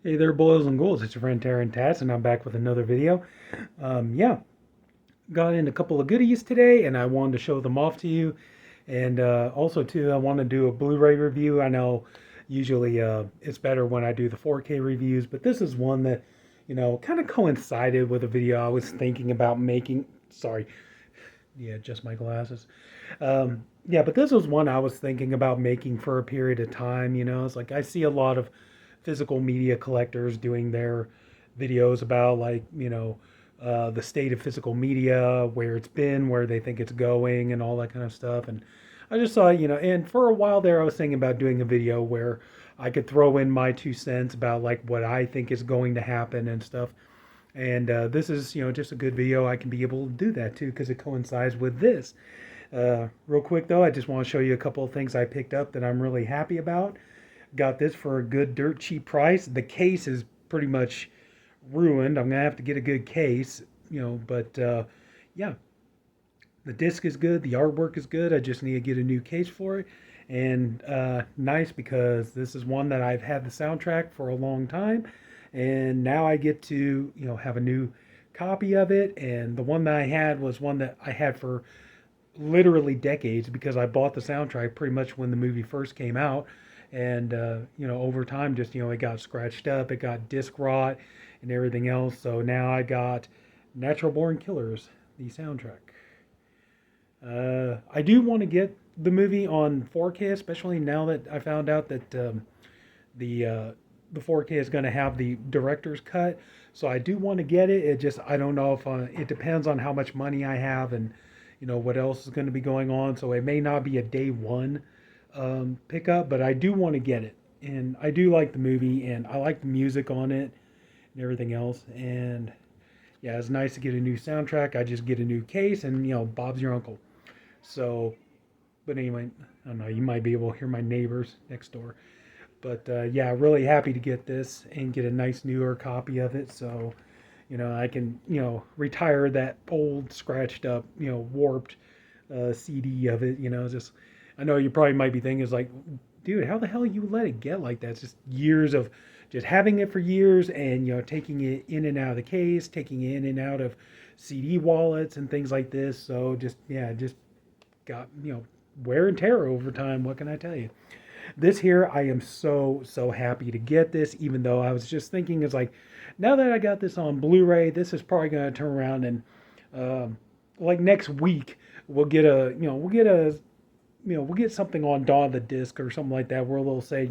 Hey there, boys and ghouls. It's your friend Taryn Tats, and I'm back with another video. Yeah, got in a couple of goodies today, and I wanted to show them off to you. And also, too, I want to do a Blu-ray review. I know usually it's better when I do the 4K reviews, but this is one that, kind of coincided with a video I was thinking about making. Sorry, yeah, just my glasses. Yeah, but this was one I was thinking about making for a period of time. It's like I see a lot of physical media collectors doing their videos about the state of physical media, where it's been, where they think it's going, and all that kind of stuff. And I just saw, and for a while there, I was thinking about doing a video where I could throw in my 2 cents about like what I think is going to happen and stuff. And this is, just a good video. I can be able to do that too because it coincides with this. Real quick though, I just want to show you a couple of things I picked up that I'm really happy about. Got this for a good dirt cheap price. The case is pretty much ruined. I'm gonna have to get a good case, but yeah, the disc is good, the artwork is good. I just need to get a new case for it. And nice because this is one that I've had the soundtrack for a long time, and now I get to have a new copy of it. And the one that I had was one that I had for literally decades because I bought the soundtrack pretty much when the movie first came out, and over time, just it got scratched up, it got disc rot, and everything else. So now I got Natural Born Killers, the soundtrack. I do want to get the movie on 4K, especially now that I found out that the uh, the 4K is going to have the director's cut. So I do want to get it. It just I don't know if it depends on how much money I have and what else is going to be going on. So it may not be a day one pickup, but I do want to get it. And I do like the movie, and I like the music on it and everything else. And yeah, it's nice to get a new soundtrack. I just get a new case, and Bob's your uncle. So, but anyway, I don't know. You might be able to hear my neighbors next door. But yeah, really happy to get this and get a nice newer copy of it. So, I can, retire that old, scratched up, warped CD of it. Just I know you probably might be thinking is like, dude, how the hell you let it get like that? It's just years of just having it for years, and taking it in and out of the case, taking it in and out of CD wallets and things like this. So just yeah, just got wear and tear over time. What can I tell you? This here, I am so happy to get this, even though I was just thinking, it's like, now that I got this on Blu-ray, this is probably going to turn around and, like next week, we'll get we'll get something on Dawn of the Disc or something like that, where they'll say,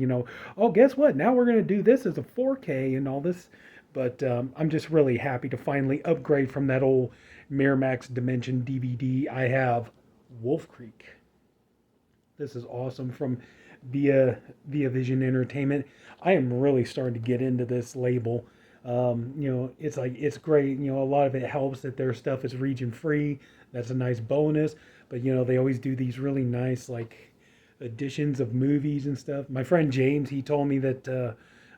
oh, guess what? Now we're going to do this as a 4K and all this. But I'm just really happy to finally upgrade from that old Miramax Dimension DVD. I have Wolf Creek. This is awesome from Via Vision Entertainment. I am really starting to get into this label. It's like it's great. A lot of it helps that their stuff is region free. That's a nice bonus. But they always do these really nice like editions of movies and stuff. My friend James, he told me that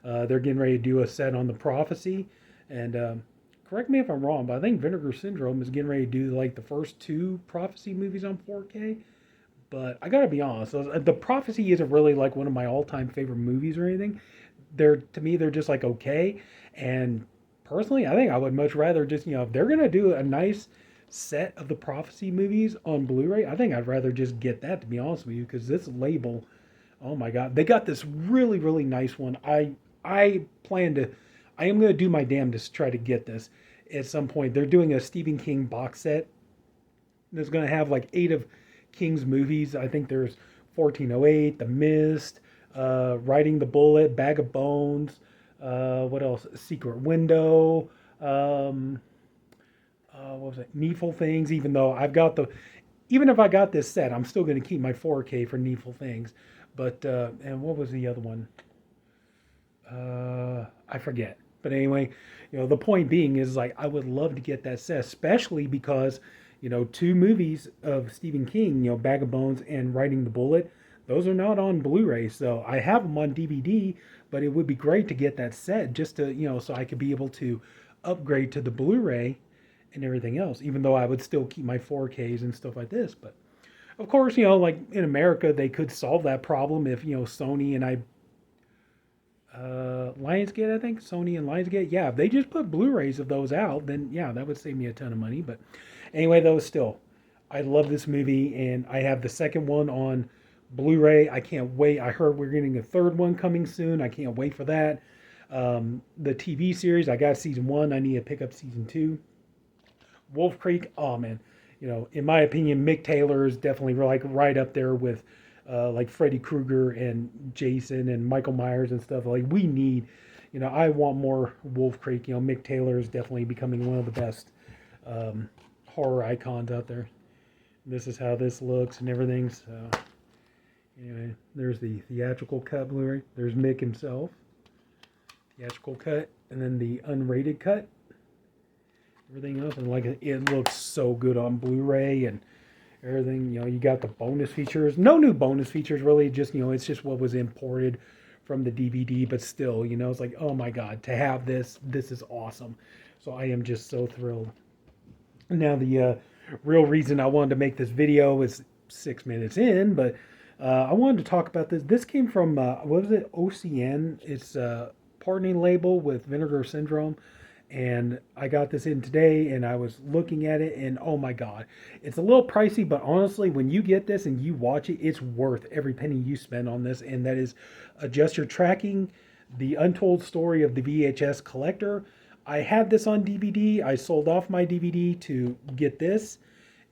they're getting ready to do a set on the Prophecy, and correct me if I'm wrong, but I think Vinegar Syndrome is getting ready to do like the first two Prophecy movies on 4K. But I gotta be honest, the Prophecy isn't really like one of my all-time favorite movies or anything. They're to me, they're just like okay. And personally, I think I would much rather just if they're gonna do a nice set of the Prophecy movies on Blu-ray, I think I'd rather just get that, to be honest with you, because this label, oh my God, they got this really nice one. I plan to, I am gonna do my damnedest to try to get this at some point. They're doing a Stephen King box set. There's gonna have like 8 of King's movies. I think there's 1408, The Mist, Riding the Bullet, Bag of Bones. What else? Secret Window. What was it? Needful Things. Even if I got this set, I'm still going to keep my 4K for Needful Things. But and what was the other one? I forget. But anyway, the point being is like I would love to get that set, especially because 2 movies of Stephen King, Bag of Bones and Riding the Bullet, those are not on Blu-ray. So I have them on DVD, but it would be great to get that set just to so I could be able to upgrade to the Blu-ray and everything else. Even though I would still keep my 4Ks and stuff like this, but of course, like in America, they could solve that problem if Sony and I Lionsgate, I think, Sony and Lionsgate. Yeah, if they just put Blu-rays of those out, then yeah, that would save me a ton of money. But anyway, though, still, I love this movie, and I have the second one on Blu-ray. I can't wait. I heard we're getting a third one coming soon. I can't wait for that. The TV series, I got season one. I need to pick up season two. Wolf Creek, oh man, in my opinion, Mick Taylor is definitely like right up there with like Freddy Krueger and Jason and Michael Myers and stuff. Like we need, I want more Wolf Creek. Mick Taylor is definitely becoming one of the best um, horror icons out there. This is how this looks and everything. So anyway, there's the theatrical cut Blu-ray. There's Mick himself, theatrical cut, and then the unrated cut. Everything else, and like it looks so good on Blu-ray and everything. You got the bonus features. No new bonus features really. Just it's just what was imported from the DVD. But still, it's like, oh my god, to have this is awesome. So I am just so thrilled. Now the real reason I wanted to make this video is 6 minutes in, but I wanted to talk about this. This came from what was it? OCN. It's a pardoning label with Vinegar Syndrome. And I got this in today, and I was looking at it, and oh my god, it's a little pricey, but honestly, when you get this and you watch it, it's worth every penny you spend on this. And that is Adjust Your Tracking, the untold story of the VHS collector. I had this on DVD. I sold off my DVD to get this,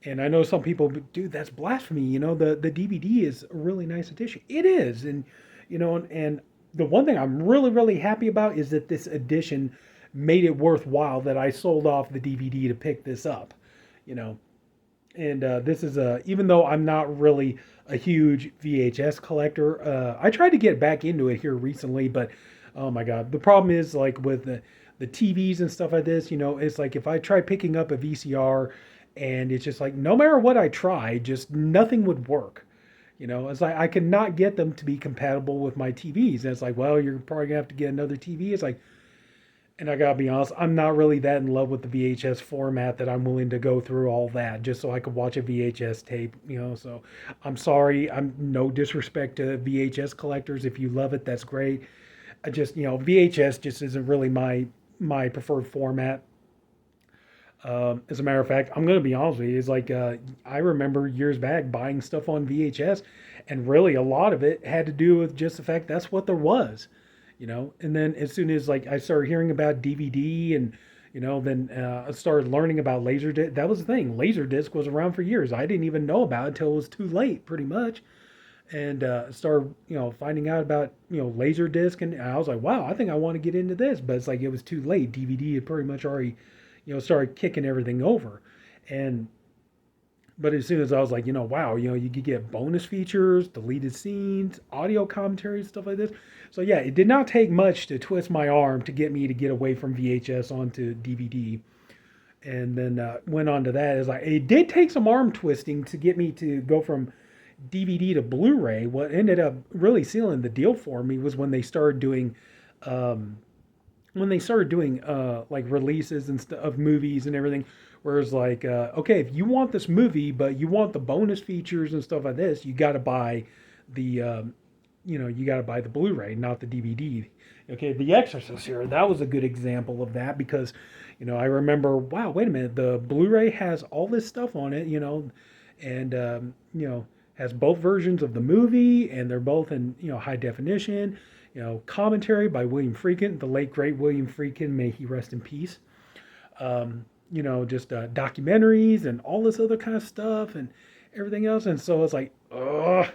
and I know some people, dude, that's blasphemy. The DVD is a really nice edition. It is, and and the one thing I'm really really happy about is that this edition made it worthwhile that I sold off the DVD to pick this up, And this is even though I'm not really a huge VHS collector, I tried to get back into it here recently, but oh my god, the problem is like with the TVs and stuff like this, it's like if I try picking up a VCR, and it's just like no matter what I try, just nothing would work. It's like I could not get them to be compatible with my TVs. And it's like, well, you're probably gonna have to get another TV. It's like, and I gotta be honest, I'm not really that in love with the VHS format that I'm willing to go through all that just so I could watch a VHS tape, So I'm sorry, I'm no disrespect to VHS collectors. If you love it, that's great. I just, VHS just isn't really my preferred format. As a matter of fact, I'm gonna be honest with you. It's like I remember years back buying stuff on VHS, and really a lot of it had to do with just the fact that's what there was. And then as soon as like I started hearing about DVD and then I started learning about Laserdisc. That was the thing. Laserdisc was around for years. I didn't even know about it until it was too late, pretty much. And started finding out about Laserdisc, and I was like, wow, I think I want to get into this, but it's like it was too late. DVD had pretty much already started kicking everything over, and but as soon as I was like, wow, you could get bonus features, deleted scenes, audio commentary, stuff like this. So yeah, it did not take much to twist my arm to get me to get away from VHS onto DVD. And then went on to that. It's like, it did take some arm twisting to get me to go from DVD to Blu-ray. What ended up really sealing the deal for me was when they started doing um, like releases and stuff of movies and everything, whereas like okay, if you want this movie but you want the bonus features and stuff like this, you got to buy the you got to buy the Blu-ray, not the DVD. Okay, The Exorcist here, that was a good example of that, because I remember, wow, wait a minute, the Blu-ray has all this stuff on it, and has both versions of the movie, and they're both in high definition. Commentary by William Friedkin, the late great William Friedkin, may he rest in peace. Just documentaries and all this other kind of stuff and everything else. And so it's like, ugh.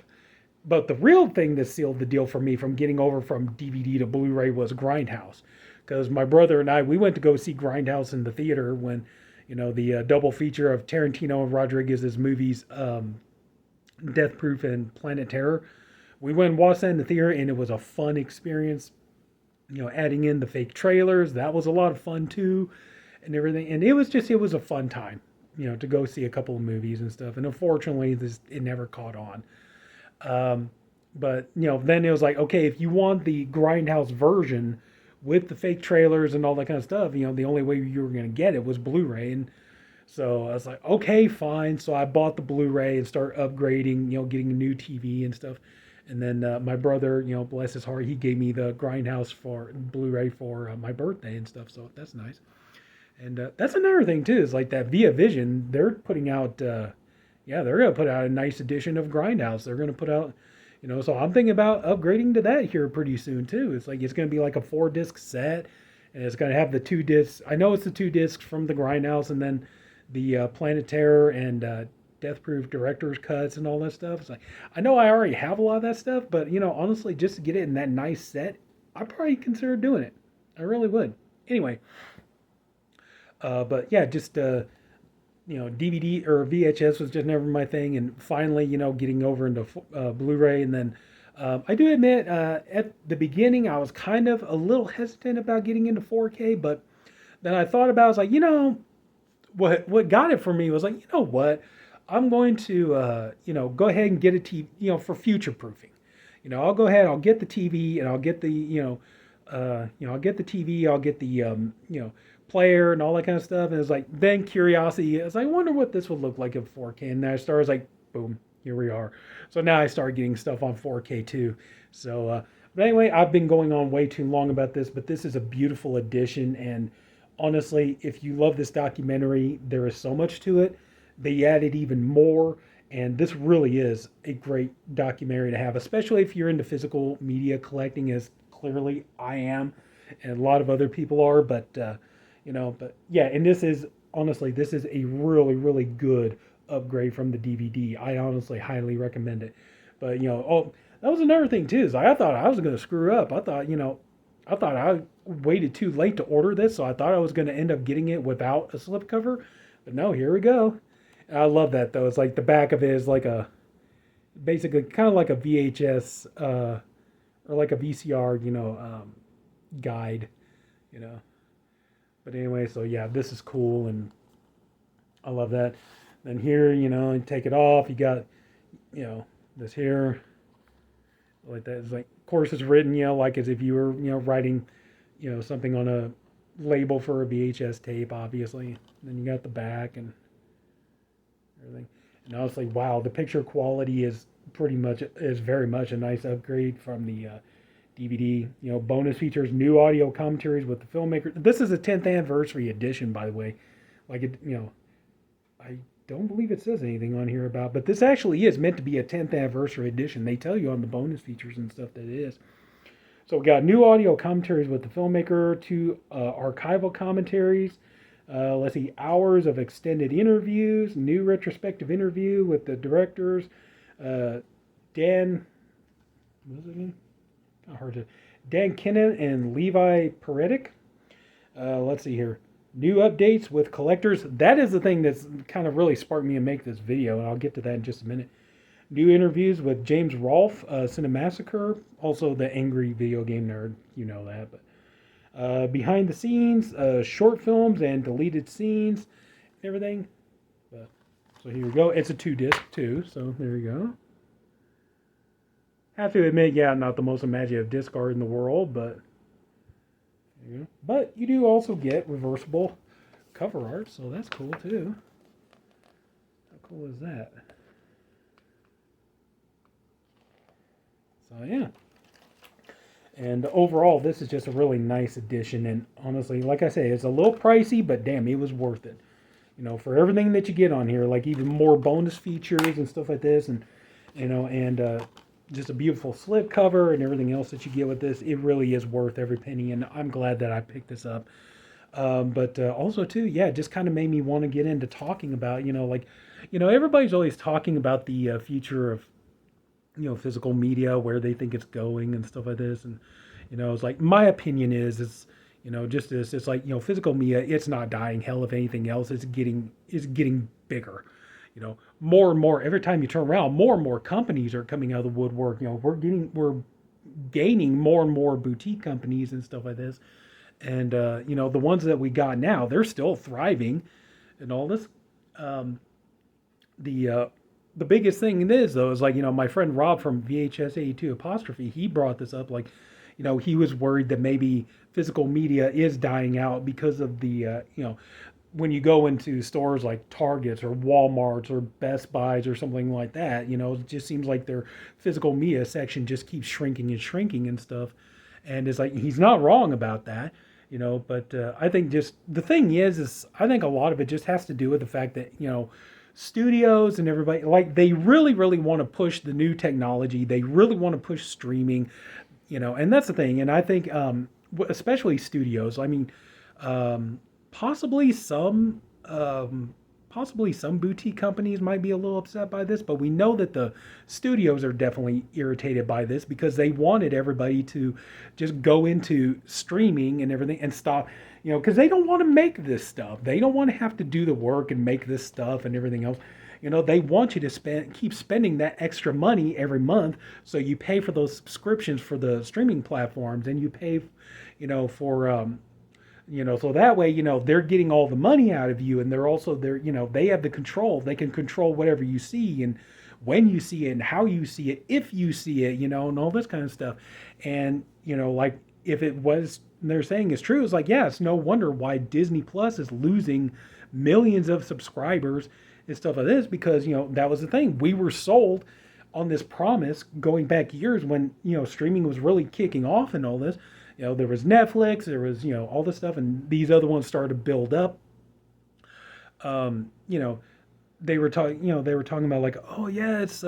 But the real thing that sealed the deal for me from getting over from DVD to Blu-ray was Grindhouse. Because my brother and I, we went to go see Grindhouse in the theater when, the double feature of Tarantino and Rodriguez's movies, Death Proof and Planet Terror. We went and watched that in the theater, and it was a fun experience. Adding in the fake trailers, that was a lot of fun too, and everything. And it was a fun time, to go see a couple of movies and stuff. And unfortunately, it never caught on. But then it was like, okay, if you want the Grindhouse version with the fake trailers and all that kind of stuff, the only way you were going to get it was Blu-ray. And so I was like, okay, fine. So I bought the Blu-ray and started upgrading, getting a new TV and stuff. And then my brother, bless his heart, he gave me the Grindhouse for Blu-ray for my birthday and stuff. So that's nice. And that's another thing too. Is like that Via Vision. They're putting out, yeah, they're gonna put out a nice edition of Grindhouse. They're gonna put out, so I'm thinking about upgrading to that here pretty soon too. It's like it's gonna be like a 4 disc set, and it's gonna have the 2 discs. I know it's the 2 discs from the Grindhouse, and then the Planet Terror and Death Proof director's cuts and all that stuff. It's like I know I already have a lot of that stuff, but honestly, just to get it in that nice set, I'd probably consider doing it. I really would. Anyway, but yeah, just DVD or VHS was just never my thing, and finally, getting over into Blu-ray, and then I do admit at the beginning I was kind of a little hesitant about getting into 4K, but then I thought about it, I was like, what got it for me was like, what, I'm going to go ahead and get a TV, for future proofing. I'll go ahead, I'll get the TV, and I'll get the I'll get the TV, I'll get the player and all that kind of stuff. And it's like, then curiosity is, I wonder what this would look like in 4K. And then I started like, boom, here we are. So now I start getting stuff on 4K too. So, but anyway, I've been going on way too long about this, but this is a beautiful addition. And honestly, if you love this documentary, there is so much to it. They added even more. And this really is a great documentary to have, especially if you're into physical media collecting, as clearly I am, and a lot of other people are. But but yeah, and this is honestly, this is a really, really good upgrade from the DVD. I honestly highly recommend it. But oh, that was another thing too. Is I thought I was going to screw up. I thought I waited too late to order this, so I thought I was going to end up getting it without a slipcover. But no, here we go. I love that though. It's like the back of it is like basically kind of like a VHS or like a VCR, guide, you know. But anyway, so yeah, this is cool, and I love that. Then here, you take it off. You got, this here, like that. It's like, of course, it's written, like as if you were, writing, something on a label for a VHS tape, obviously. And then you got the back and everything. And honestly, wow, the picture quality is very much a nice upgrade from the DVD. Bonus features, new audio commentaries with the filmmaker. This is a 10th anniversary edition, by the way. Like it, I don't believe it says anything on here about, but this actually is meant to be a 10th anniversary edition. They tell you on the bonus features and stuff that it is. So we got new audio commentaries with the filmmaker, 2 archival commentaries. Let's see, hours of extended interviews, new retrospective interview with the directors. Dan, what was it again? Dan Kinnan and Levi Peretic. Let's see here. New updates with collectors. That is the thing that's kind of really sparked me to make this video, and I'll get to that in just a minute. New interviews with James Rolfe, Cinemassacre, also the angry video game nerd. You know that. But behind the scenes, short films and deleted scenes, and everything. So here we go. It's a 2-disc too, so there you go. Have to admit, yeah, not the most imaginative disc art in the world, but but you do also get reversible cover art, so that's cool too. How cool is that? So yeah. And overall, this is just a really nice addition, and honestly, like I say, it's a little pricey, but damn, it was worth it. For everything that you get on here, like even more bonus features and stuff like this, and just a beautiful slip cover and everything else that you get with this. It really is worth every penny, and I'm glad that I picked this up. But also too, yeah, it just kind of made me want to get into talking about, everybody's always talking about the future of, physical media, where they think it's going and stuff like this. And, it's like, my opinion is just this, it's like, physical media, it's not dying. Hell, if anything else, it's getting bigger. More and more, every time you turn around, more and more companies are coming out of the woodwork. We're gaining more and more boutique companies and stuff like this. And, the ones that we got now, they're still thriving and all this. The biggest thing is, though, is like, my friend Rob from VHS 82 apostrophe, he brought this up, like, he was worried that maybe physical media is dying out because of the, when you go into stores like Targets or Walmarts or Best Buys or something like that, it just seems like their physical media section just keeps shrinking and shrinking and stuff. And it's like he's not wrong about that, But I think just the thing is I think a lot of it just has to do with the fact that studios and everybody like they really really want to push the new technology. They really want to push streaming, and that's the thing. And I think especially studios. I mean, um, possibly some possibly some boutique companies might be a little upset by this, but we know that the studios are definitely irritated by this because they wanted everybody to just go into streaming and everything and stop, because they don't want to make this stuff. They don't want to have to do the work and make this stuff and everything else. They want you to keep spending that extra money every month, so you pay for those subscriptions for the streaming platforms, and you pay, for so that way, they're getting all the money out of you, and they have the control. They can control whatever you see and when you see it and how you see it, if you see it, and all this kind of stuff. And, like if it was they're saying is true, it's like, yeah, it's no wonder why Disney Plus is losing millions of subscribers and stuff like this, because, that was the thing. We were sold on this promise going back years when, streaming was really kicking off and all this. There was Netflix, there was, all this stuff, and these other ones started to build up. Um, you know, they were talking about like, oh yeah, it's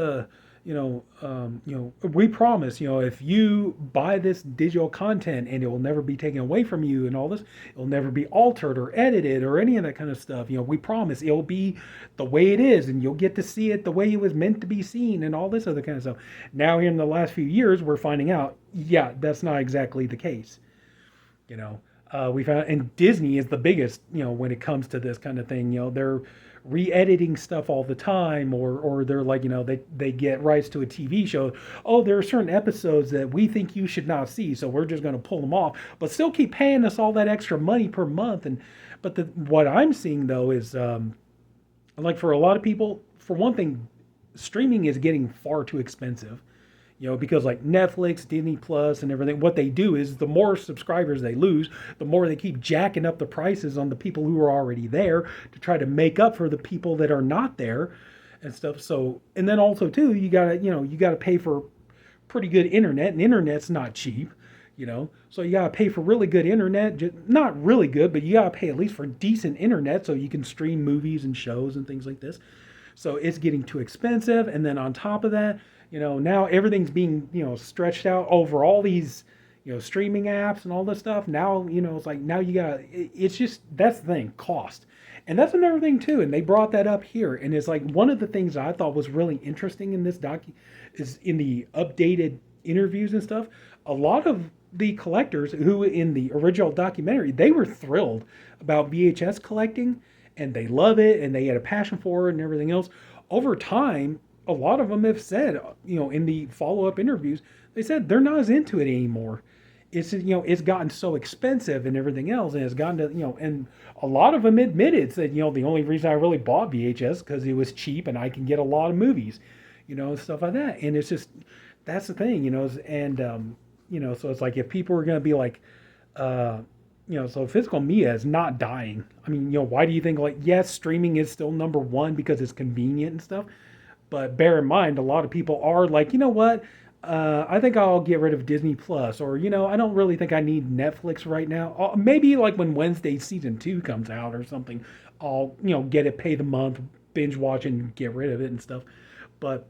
we promise, if you buy this digital content and it will never be taken away from you and all this, it'll never be altered or edited or any of that kind of stuff. We promise it'll be the way it is and you'll get to see it the way it was meant to be seen and all this other kind of stuff. Now, here in the last few years, we're finding out, yeah, that's not exactly the case. We found, and Disney is the biggest, when it comes to this kind of thing. They're re-editing stuff all the time, or they're like, they get rights to a TV show. Oh, there are certain episodes that we think you should not see, so we're just going to pull them off, but still keep paying us all that extra money per month. And but what I'm seeing though is, like for a lot of people, for one thing, streaming is getting far too expensive. Because like Netflix, Disney Plus, and everything, what they do is the more subscribers they lose, the more they keep jacking up the prices on the people who are already there to try to make up for the people that are not there and stuff. So, and then also too, you gotta pay for pretty good internet, and internet's not cheap. So you gotta pay for really good internet, just, not really good, but you gotta pay at least for decent internet so you can stream movies and shows and things like this. So it's getting too expensive, and then on top of that, now everything's being, stretched out over all these, streaming apps and all this stuff. Now, it's like, now you gotta, it's just, that's the thing, cost. And that's another thing too. And they brought that up here. And it's like, one of the things I thought was really interesting in this is in the updated interviews and stuff. A lot of the collectors who in the original documentary, they were thrilled about VHS collecting, and they love it, and they had a passion for it and everything else. Over time, a lot of them have said, in the follow-up interviews, they said they're not as into it anymore. It's gotten so expensive and everything else, and it's gotten to, and a lot of them admitted, said, the only reason I really bought VHS because it was cheap and I can get a lot of movies, and stuff like that. And it's just, that's the thing, and, so it's like, if people are going to be like, so physical media is not dying. I mean, why do you think, like, yes, streaming is still number one because it's convenient and stuff. But bear in mind, a lot of people are like, you know what? I think I'll get rid of Disney Plus, or I don't really think I need Netflix right now. Maybe like when Wednesday season 2 comes out or something, I'll get it, pay the month, binge watch, and get rid of it and stuff. But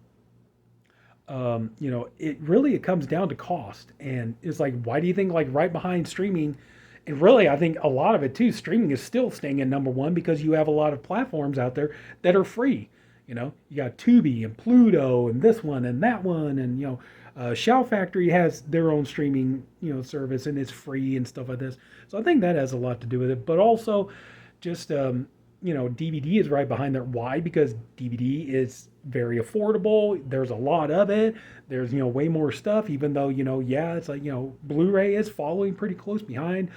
it comes down to cost, and it's like, why do you think like right behind streaming? And really, I think a lot of it too, streaming is still staying at number one because you have a lot of platforms out there that are free. You got Tubi and Pluto and this one and that one, and Shout Factory has their own streaming service, and it's free and stuff like this. So I think that has a lot to do with it. But also, just DVD is right behind there. Why? Because DVD is very affordable. There's a lot of it. There's way more stuff. Even though yeah, it's like Blu-ray is following pretty close behind.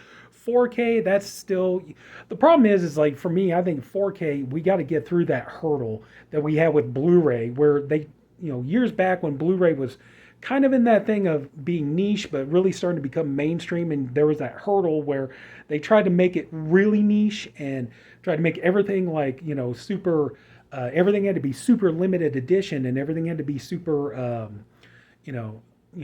4K, that's still, the problem is like, for me, I think 4K, we got to get through that hurdle that we had with Blu-ray, where they, years back when Blu-ray was kind of in that thing of being niche, but really starting to become mainstream. And there was that hurdle where they tried to make it really niche and tried to make everything like, super, everything had to be super limited edition and everything had to be super, you know,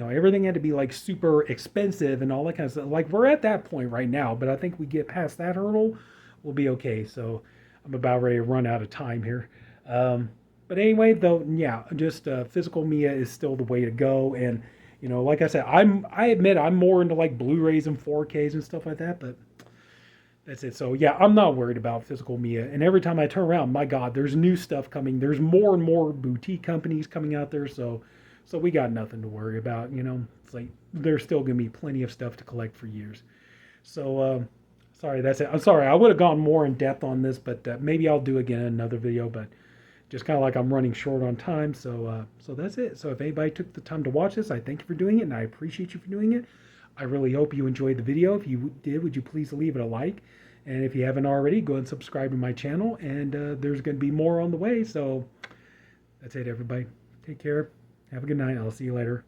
everything had to be like super expensive and all that kind of stuff. Like we're at that point right now, but I think we get past that hurdle, we'll be okay. So I'm about ready to run out of time here. But anyway, though, yeah, just physical Mia is still the way to go. And like I said, I admit I'm more into like Blu-rays and 4Ks and stuff like that, but that's it. So yeah, I'm not worried about physical Mia. And every time I turn around, my God, there's new stuff coming. There's more and more boutique companies coming out there. So we got nothing to worry about. It's like there's still gonna be plenty of stuff to collect for years. So sorry, that's it. I'm sorry. I would have gone more in depth on this, but maybe I'll do again in another video. But just kind of like I'm running short on time. So that's it. So if anybody took the time to watch this, I thank you for doing it, and I appreciate you for doing it. I really hope you enjoyed the video. If you did, would you please leave it a like? And if you haven't already, go ahead and subscribe to my channel. And there's going to be more on the way. So that's it, everybody. Take care. Have a good night. I'll see you later.